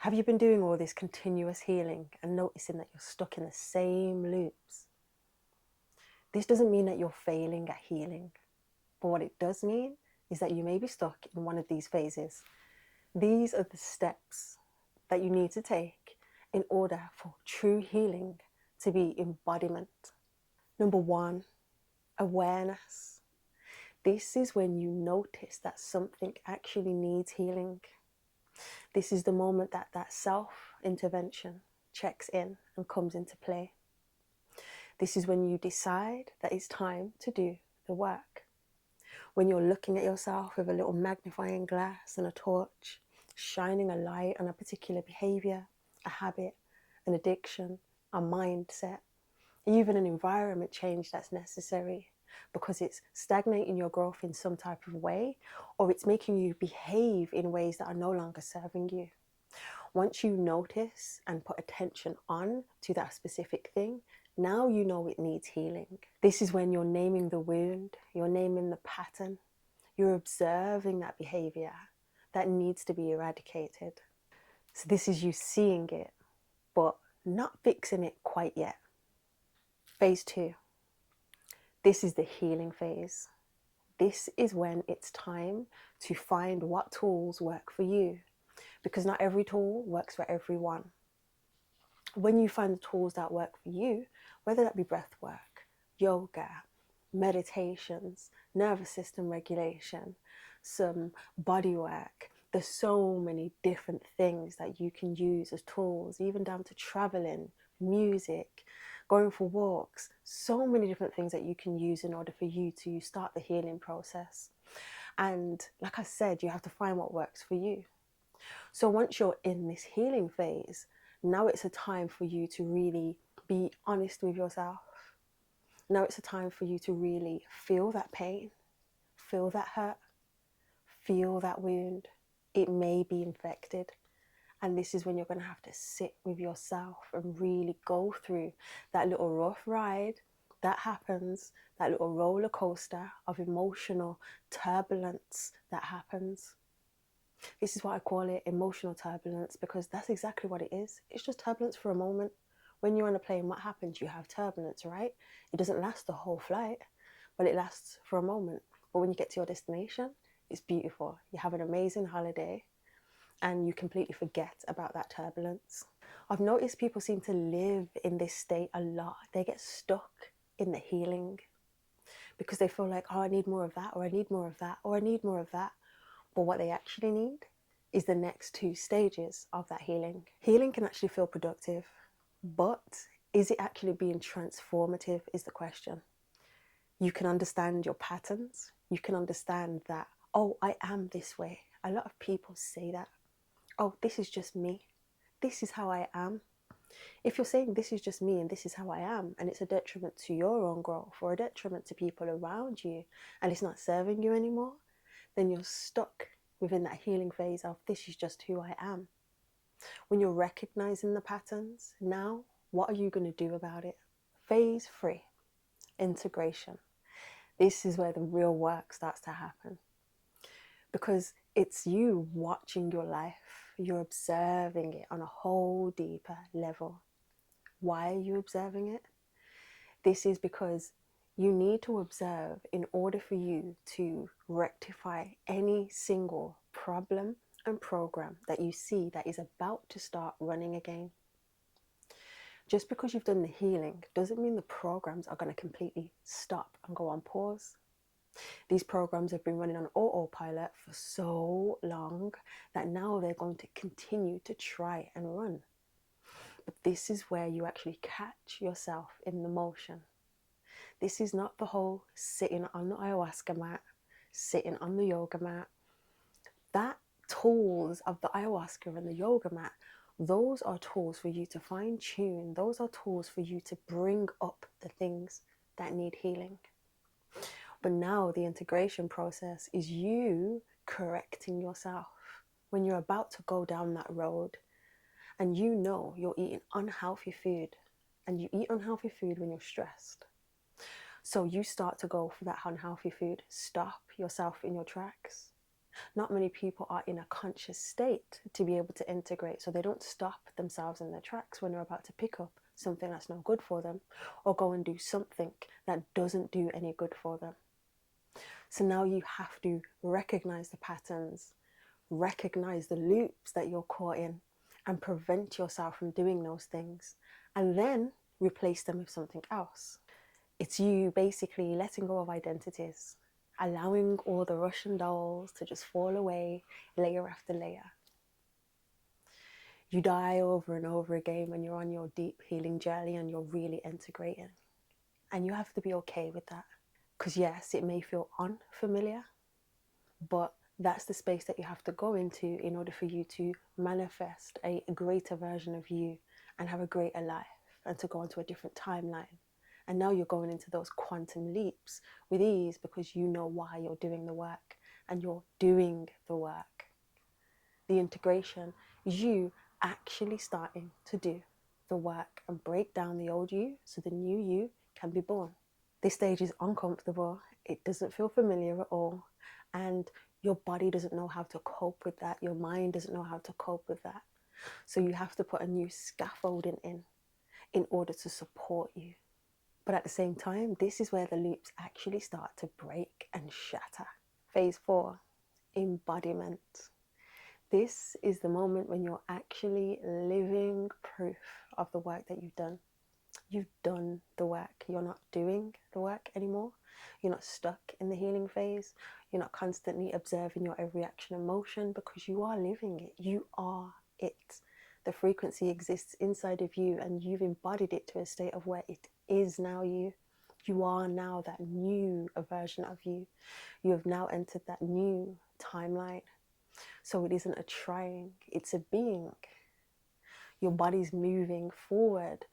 Have you been doing all this continuous healing and noticing that you're stuck in the same loops? This doesn't mean that you're failing at healing, but what it does mean is that you may be stuck in one of these phases. These are the steps that you need to take in order for true healing to be embodiment. Number one, awareness. This is when you notice that something actually needs healing. This is the moment that that self-intervention checks in and comes into play. This is when you decide that it's time to do the work. When you're looking at yourself with a little magnifying glass and a torch, shining a light on a particular behavior, a habit, an addiction, a mindset, even an environment change that's necessary because it's stagnating your growth in some type of way, or it's making you behave in ways that are no longer serving you. Once you notice and put attention on to that specific thing, now you know it needs healing. This is when you're naming the wound, you're naming the pattern, you're observing that behavior that needs to be eradicated. So this is you seeing it, but not fixing it quite yet. Phase two. This is the healing phase. This is when it's time to find what tools work for you, because not every tool works for everyone. When you find the tools that work for you, whether that be breath work, yoga, meditations, nervous system regulation, some body work, there's so many different things that you can use as tools, even down to traveling, music, going for walks, so many different things that you can use in order for you to start the healing process. And like I said, you have to find what works for you. So once you're in this healing phase, now it's a time for you to really be honest with yourself. Now it's a time for you to really feel that pain, feel that hurt, feel that wound. It may be infected. And this is when you're going to have to sit with yourself and really go through that little rough ride that happens, that little roller coaster of emotional turbulence that happens. This is why I call it emotional turbulence, because that's exactly what it is. It's just turbulence for a moment. When you're on a plane, what happens? You have turbulence, right? It doesn't last the whole flight, but it lasts for a moment. But when you get to your destination, it's beautiful. You have an amazing holiday and you completely forget about that turbulence. I've noticed people seem to live in this state a lot. They get stuck in the healing because they feel like, oh, I need more of that, or I need more of that, or I need more of that. But what they actually need is the next two stages of that healing. Healing can actually feel productive, but is it actually being transformative is the question. You can understand your patterns. You can understand that, oh, I am this way. A lot of people say that. Oh, this is just me. This is how I am. If you're saying this is just me and this is how I am, and it's a detriment to your own growth or a detriment to people around you, and it's not serving you anymore, then you're stuck within that healing phase of this is just who I am. When you're recognizing the patterns, now what are you going to do about it? Phase three, integration. This is where the real work starts to happen, because it's you watching your life. You're observing it on a whole deeper level. Why are you observing it? This is because you need to observe in order for you to rectify any single problem and program that you see that is about to start running again. Just because you've done the healing doesn't mean the programs are going to completely stop and go on pause. These programs have been running on autopilot for so long that now they're going to continue to try and run. But this is where you actually catch yourself in the motion. This is not the whole sitting on the ayahuasca mat, sitting on the yoga mat. That tools of the ayahuasca and the yoga mat, those are tools for you to fine tune. Those are tools for you to bring up the things that need healing. But now the integration process is you correcting yourself when you're about to go down that road and you know you're eating unhealthy food, and you eat unhealthy food when you're stressed. So you start to go for that unhealthy food. Stop yourself in your tracks. Not many people are in a conscious state to be able to integrate, so they don't stop themselves in their tracks when they're about to pick up something that's not good for them, or go and do something that doesn't do any good for them. So now you have to recognize the patterns, recognize the loops that you're caught in, and prevent yourself from doing those things, and then replace them with something else. It's you basically letting go of identities, allowing all the Russian dolls to just fall away layer after layer. You die over and over again when you're on your deep healing journey and you're really integrating. And you have to be okay with that. Because yes, it may feel unfamiliar, but that's the space that you have to go into in order for you to manifest a greater version of you and have a greater life and to go into a different timeline. And now you're going into those quantum leaps with ease because you know why you're doing the work, and you're doing the work. The integration is you actually starting to do the work and break down the old you so the new you can be born. This stage is uncomfortable. It doesn't feel familiar at all. And your body doesn't know how to cope with that. Your mind doesn't know how to cope with that. So you have to put a new scaffolding in order to support you. But at the same time, this is where the loops actually start to break and shatter. Phase 4, embodiment. This is the moment when you're actually living proof of the work that you've done. You've done the work. You're not doing the work anymore. You're not stuck in the healing phase. You're not constantly observing your every action and motion, because you are living it. You are it. The frequency exists inside of you, and you've embodied it to a state of where it is now you. You are now that new version of you. You have now entered that new timeline. So it isn't a trying, it's a being. Your body's moving forward.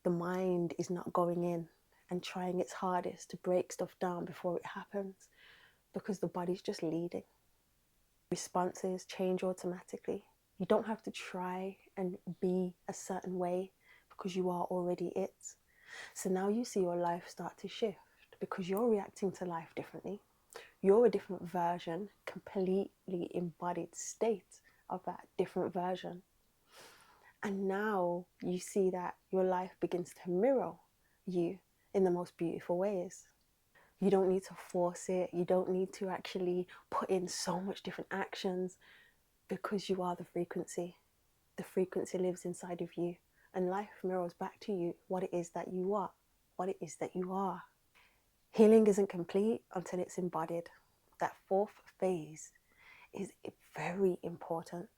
The mind is not going in and trying its hardest to break stuff down before it happens, because the body's just leading. Responses change automatically. You don't have to try and be a certain way because you are already it. So now you see your life start to shift because you're reacting to life differently. You're a different version, completely embodied state of that different version. And now you see that your life begins to mirror you in the most beautiful ways. You don't need to force it. You don't need to actually put in so much different actions, because you are the frequency. The frequency lives inside of you, and life mirrors back to you what it is that you are, what it is that you are. Healing isn't complete until it's embodied. That 4th phase is very important.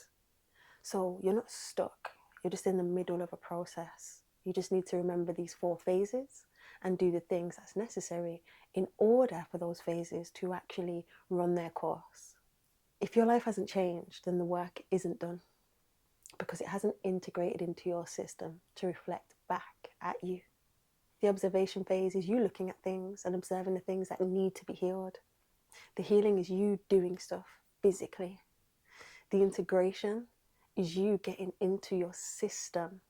So you're not stuck. You're just in the middle of a process. You just need to remember these 4 phases and do the things that's necessary in order for those phases to actually run their course. If your life hasn't changed, then the work isn't done, because it hasn't integrated into your system to reflect back at you. The observation phase is you looking at things and observing the things that need to be healed. The healing is you doing stuff physically. The integration is you getting into your system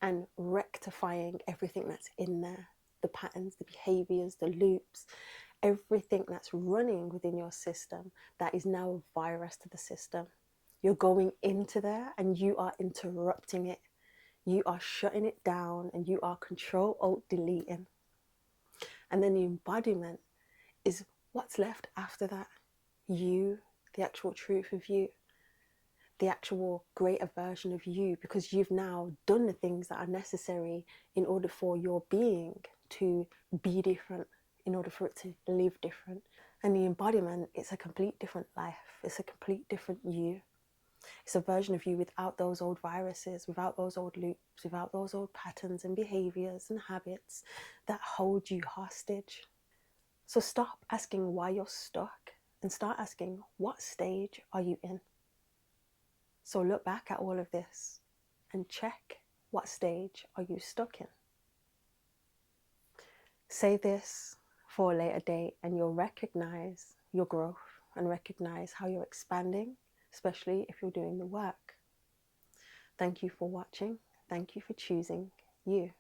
and rectifying everything that's in there. The patterns, the behaviors, the loops, everything that's running within your system that is now a virus to the system. You're going into there and you are interrupting it. You are shutting it down, and you are Control-Alt-Deleting. And then the embodiment is what's left after that. You, the actual truth of you, the actual greater version of you, because you've now done the things that are necessary in order for your being to be different, in order for it to live different. And the embodiment, it's a complete different life. It's a complete different you. It's a version of you without those old viruses, without those old loops, without those old patterns and behaviors and habits that hold you hostage. So stop asking why you're stuck and start asking, what stage are you in? So look back at all of this and check, what stage are you stuck in? Say this for a later date and you'll recognize your growth and recognize how you're expanding, especially if you're doing the work. Thank you for watching. Thank you for choosing you.